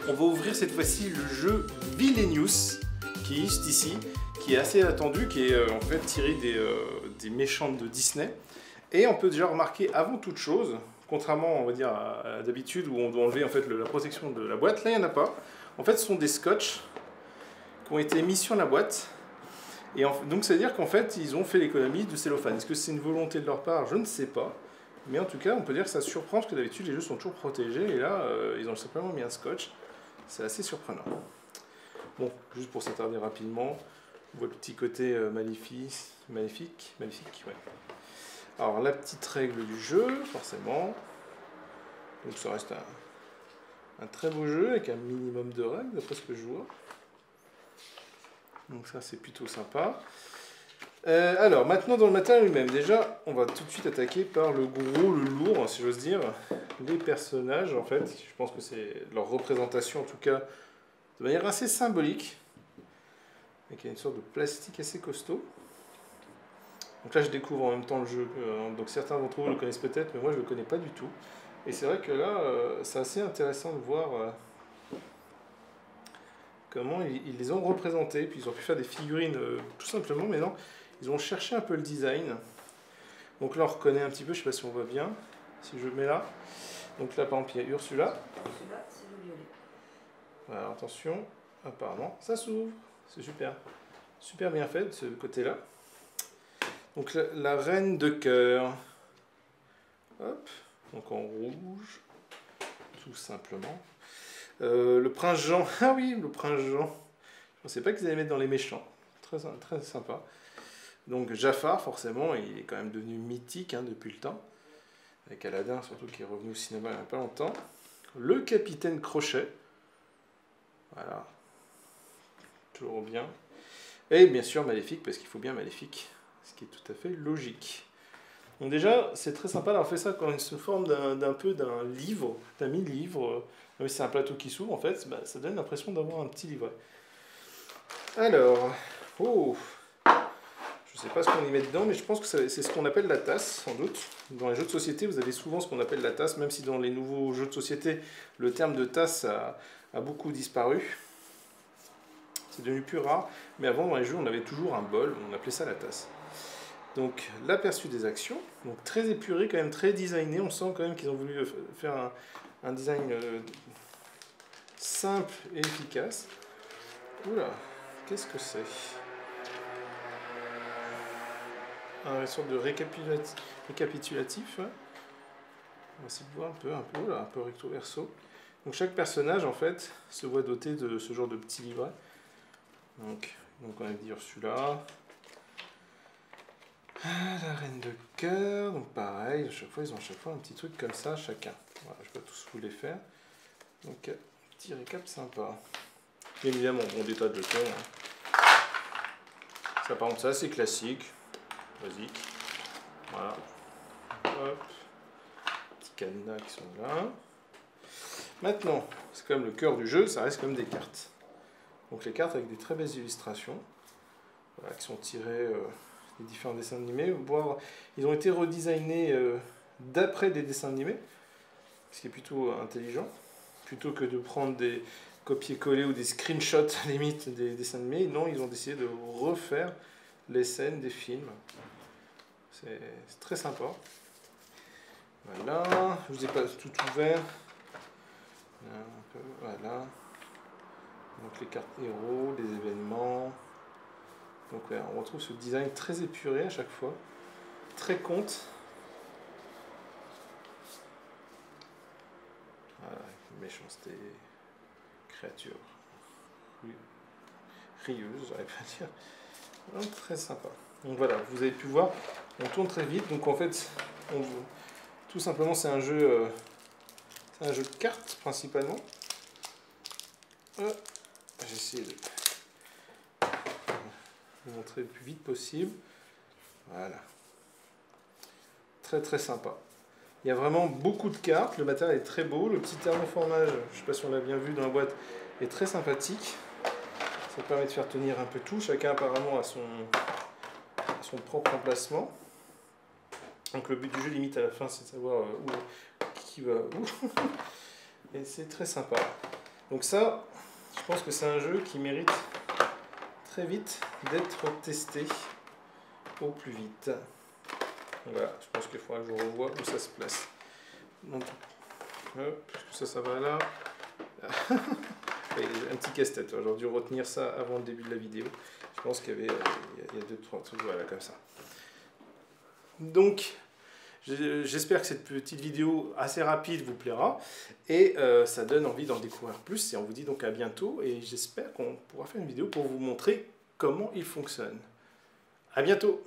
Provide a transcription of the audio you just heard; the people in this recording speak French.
on va ouvrir cette fois-ci le jeu Villainous, qui est juste ici, qui est assez attendu, qui est en fait tiré des méchants de Disney. Et on peut déjà remarquer avant toute chose, contrairement on va dire à d'habitude où on doit enlever en fait la protection de la boîte, là il n'y en a pas. En fait ce sont des scotch qui ont été mis sur la boîte. Et donc ça veut dire qu'en fait ils ont fait l'économie de cellophane. Est-ce que c'est une volonté de leur part? Je ne sais pas. Mais en tout cas on peut dire que ça surprend parce que d'habitude les jeux sont toujours protégés et là ils ont simplement mis un scotch. C'est assez surprenant. Bon, juste pour s'attarder rapidement, on voit le petit côté maléfique, ouais. Alors la petite règle du jeu, forcément. Donc ça reste un très beau jeu avec un minimum de règles d'après ce que je vois. Donc ça c'est plutôt sympa. Alors maintenant dans le matériel lui-même, déjà on va tout de suite attaquer par le gros, le lourd si j'ose dire. Les personnages en fait, je pense que c'est leur représentation en tout cas de manière assez symbolique. Avec une sorte de plastique assez costaud. Donc là je découvre en même temps le jeu, donc certains d'entre vous le connaissent peut-être, mais moi je ne le connais pas du tout. Et c'est vrai que là c'est assez intéressant de voir comment ils les ont représentés, puis ils ont pu faire des figurines tout simplement, mais non, ils ont cherché un peu le design. Donc là on reconnaît un petit peu, je ne sais pas si on voit bien, si je le mets là. Donc là par exemple il y a Ursula. Celui-là c'est le violet. Voilà, attention, apparemment ça s'ouvre, c'est super. Super bien fait de ce côté-là. Donc la reine de cœur. Hop, donc en rouge, tout simplement. Le prince Jean, ah oui, le prince Jean. Je ne pensais pas qu'ils allaient mettre dans les méchants. Très, très sympa. Donc Jafar, forcément, il est quand même devenu mythique hein, depuis le temps. Avec Aladdin, surtout qui est revenu au cinéma il n'y a pas longtemps. Le capitaine Crochet. Voilà. Toujours bien. Et bien sûr Maléfique, parce qu'il faut bien Maléfique. Ce qui est tout à fait logique. Donc déjà, c'est très sympa d'avoir fait ça quand sous forme d'un livre, d'un mini-livre. C'est un plateau qui s'ouvre, en fait, bah, ça donne l'impression d'avoir un petit livret. Alors, oh, je ne sais pas ce qu'on y met dedans, mais je pense que c'est ce qu'on appelle la tasse, sans doute. Dans les jeux de société, vous avez souvent ce qu'on appelle la tasse, même si dans les nouveaux jeux de société, le terme de tasse a beaucoup disparu. C'est devenu plus rare, mais avant, dans les jeux, on avait toujours un bol, on appelait ça la tasse. Donc l'aperçu des actions, donc très épuré, quand même très designé, on sent quand même qu'ils ont voulu faire un design simple et efficace. Oula, qu'est-ce que c'est? Une sorte de récapitulatif. On va essayer de voir un peu recto verso. Donc chaque personnage en fait se voit doté de ce genre de petit livret. Donc on va dire celui-là. La reine de cœur, donc pareil, ils ont à chaque fois un petit truc comme ça, chacun. Voilà, je ne vais pas tous vous les faire. Donc, petit récap sympa. Bien évidemment, bon, des tas de jetons. Hein. Ça, par contre, c'est assez classique, basique. Voilà. Hop. Petits cadenas qui sont là. Maintenant, c'est quand même le cœur du jeu, ça reste quand même des cartes. Donc, les cartes avec des très belles illustrations, voilà, qui sont tirées. Les différents dessins animés, voire ils ont été redesignés d'après des dessins animés, ce qui est plutôt intelligent, plutôt que de prendre des copier-coller ou des screenshots limite des dessins animés. Non, ils ont décidé de refaire les scènes des films. C'est très sympa. Voilà, je vous ai pas tout ouvert. Voilà. Donc les cartes héros, les événements. Donc ouais, on retrouve ce design très épuré à chaque fois, très conte. Voilà, méchanceté, créature rieuse, j'aurais pas dire. Donc, très sympa. Donc voilà, vous avez pu voir, on tourne très vite. Donc en fait, tout simplement c'est un jeu de cartes principalement. J'essaie de vous montrer le plus vite possible. Voilà. Très très sympa. Il y a vraiment beaucoup de cartes, le matériel est très beau, le petit thermoformage, je ne sais pas si on l'a bien vu dans la boîte, est très sympathique. Ça permet de faire tenir un peu tout, chacun apparemment a son propre emplacement. Donc le but du jeu limite à la fin c'est de savoir qui va où. Et c'est très sympa. Donc ça, je pense que c'est un jeu qui mérite très vite d'être testé au plus vite. Voilà, je pense qu'il faudra que je revoie où ça se place. Donc, hop, ça va là. Un petit casse-tête, j'aurais dû retenir ça avant le début de la vidéo. Je pense qu'il y avait il y a 2-3 trucs, voilà, comme ça. Donc, j'espère que cette petite vidéo assez rapide vous plaira et ça donne envie d'en découvrir plus. Et on vous dit donc à bientôt et j'espère qu'on pourra faire une vidéo pour vous montrer comment il fonctionne. À bientôt!